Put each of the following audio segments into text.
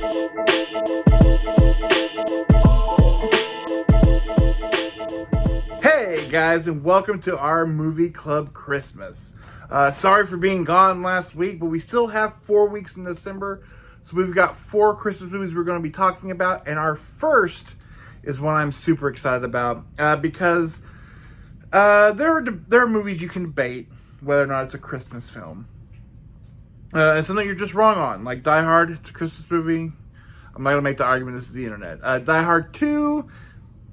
Hey guys, and welcome to our Movie Club Christmas. Sorry for being gone last week, but we still have 4 weeks in December. So we've got 4 Christmas movies we're going to be talking about. And our first is one I'm super excited about because there are movies you can debate whether or not it's a Christmas film. And something you're just wrong on. Like Die Hard, it's a Christmas movie. I'm not going to make the argument this is the internet. Die Hard 2,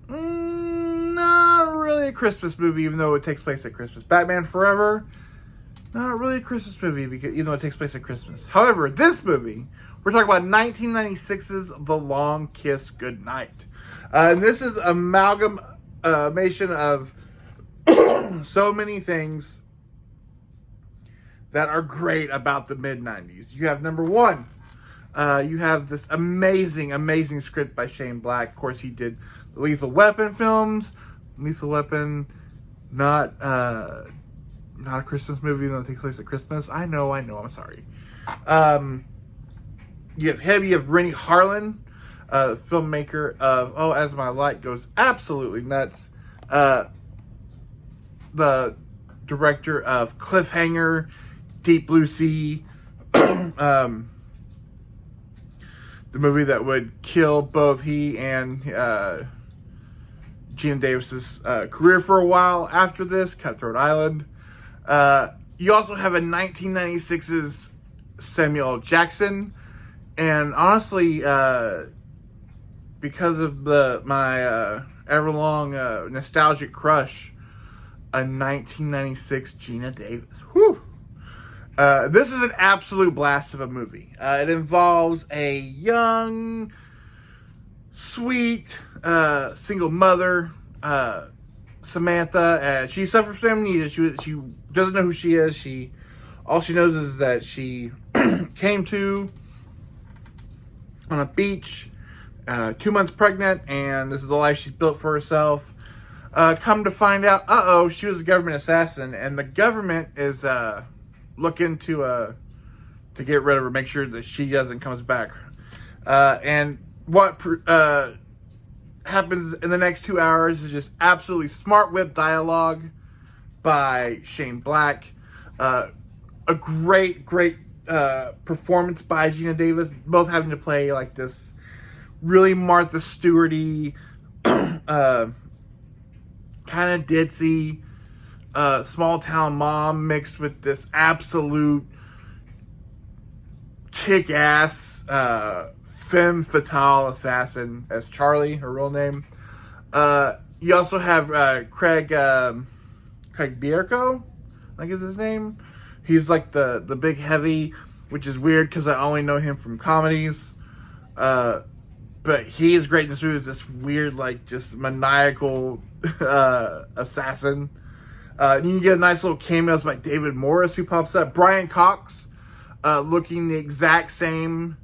not really a Christmas movie, even though it takes place at Christmas. Batman Forever, not really a Christmas movie, because even though it takes place at Christmas. However, this movie, we're talking about 1996's The Long Kiss Goodnight. And this is amalgamation of so many things that are great about the mid-90s. You have number one, you have this amazing script by Shane Black. Of course, he did the Lethal Weapon films. Lethal Weapon, not a Christmas movie that takes place at Christmas. I know, I'm sorry. You have him, you have Rennie Harlan, filmmaker of Oh, As My Light Goes Absolutely Nuts. The director of Cliffhanger, Deep Blue Sea, the movie that would kill both he and Gina Davis's career for a while after this, Cutthroat Island. You also have a 1996's Samuel L. Jackson, and honestly, because of my ever-long nostalgic crush, a 1996 Gina Davis. Whew! This is an absolute blast of a movie. It involves a young, sweet, single mother, Samantha. She suffers from amnesia. She doesn't know who she is. All she knows is that she came to on a beach, 2 months pregnant, and this is the life she's built for herself. Come to find out, she was a government assassin, and the government is looking to get rid of her, make sure that she doesn't come back. And what happens in the next 2 hours is just absolutely smart whip dialogue by Shane Black. A great performance by Gina Davis, both having to play like this really Martha Stewart-y, kind of ditzy, small town mom mixed with this absolute kick-ass femme fatale assassin as Charlie, her real name. You also have Craig Bierko, I think is his name. He's like the big heavy, which is weird because I only know him from comedies. But he is great in this movie as this weird, like, just maniacal assassin. You get a nice little cameos by David Morris, who pops up. Brian Cox, looking the exact same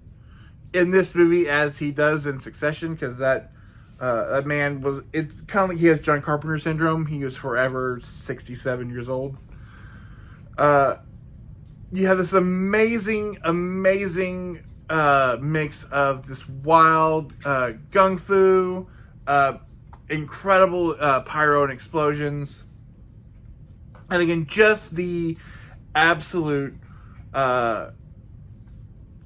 in this movie as he does in Succession, because that man was, it's kind of like he has John Carpenter syndrome. He was forever 67 years old. You have this amazing mix of this wild gung fu, incredible pyro and explosions, and again, just the absolute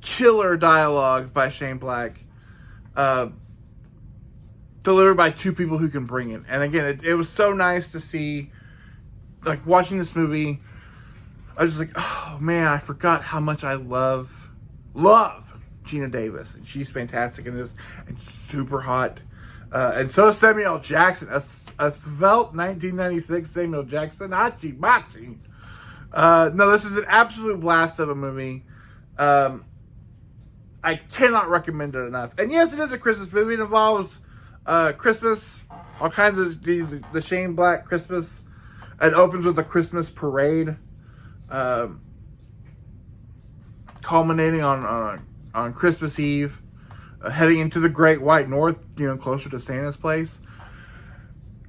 killer dialogue by Shane Black, delivered by two people who can bring it. And again, it was so nice to see, like, watching this movie. I was just like, oh man, I forgot how much I love Gina Davis, and she's fantastic in this and super hot. And so is Samuel L. Jackson, a svelte 1996 Samuel Jackson, hachi machi. No, this is an absolute blast of a movie. I cannot recommend it enough. And yes, it is a Christmas movie. It involves Christmas, all kinds of the Shane Black Christmas. It opens with a Christmas parade, culminating on Christmas Eve, heading into the Great White North, closer to Santa's place.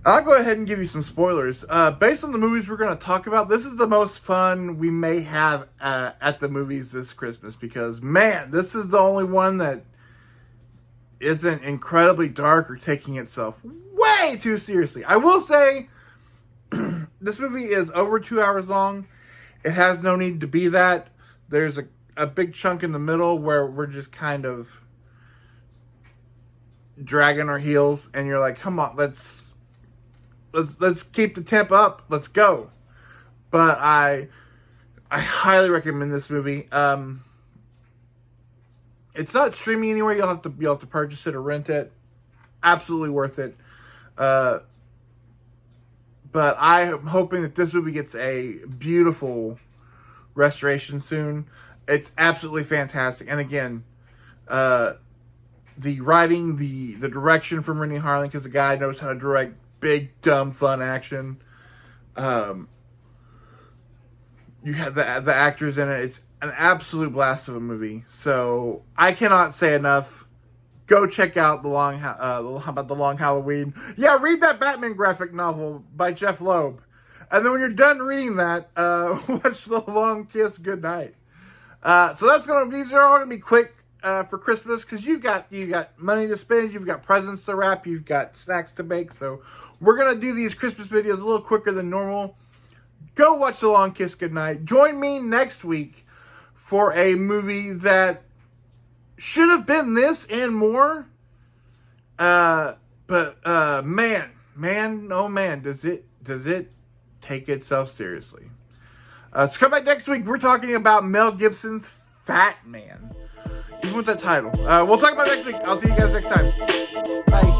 I'll go ahead and give you some spoilers. Based on the movies we're going to talk about, this is the most fun we may have at the movies this Christmas, because, man, this is the only one that isn't incredibly dark or taking itself way too seriously. I will say, this movie is over 2 hours long. It has no need to be that. There's a big chunk in the middle where we're just kind of dragging our heels, and you're like, come on, let's keep the temp up. Let's go. But I highly recommend this movie. It's not streaming anywhere. You'll have to purchase it or rent it. Absolutely worth it. But I am hoping that this movie gets a beautiful restoration soon. It's absolutely fantastic. And again, the writing, the direction from Rennie Harlin, because the guy knows how to direct big, dumb, fun action. You have the actors in it. It's an absolute blast of a movie. So I cannot say enough. Go check out the Long Halloween. Yeah, read that Batman graphic novel by Jeff Loeb, and then when you're done reading that, watch The Long Kiss Goodnight. So these are all gonna be quick for Christmas, because you got money to spend, you've got presents to wrap, you've got snacks to bake. So we're gonna do these Christmas videos a little quicker than normal. Go watch The Long Kiss Goodnight. Join me next week for a movie that should have been this and more. Man, oh man, does it take itself seriously. So come back next week. We're talking about Mel Gibson's Fat Man. Even with that title. We'll talk about it next week. I'll see you guys next time. Bye.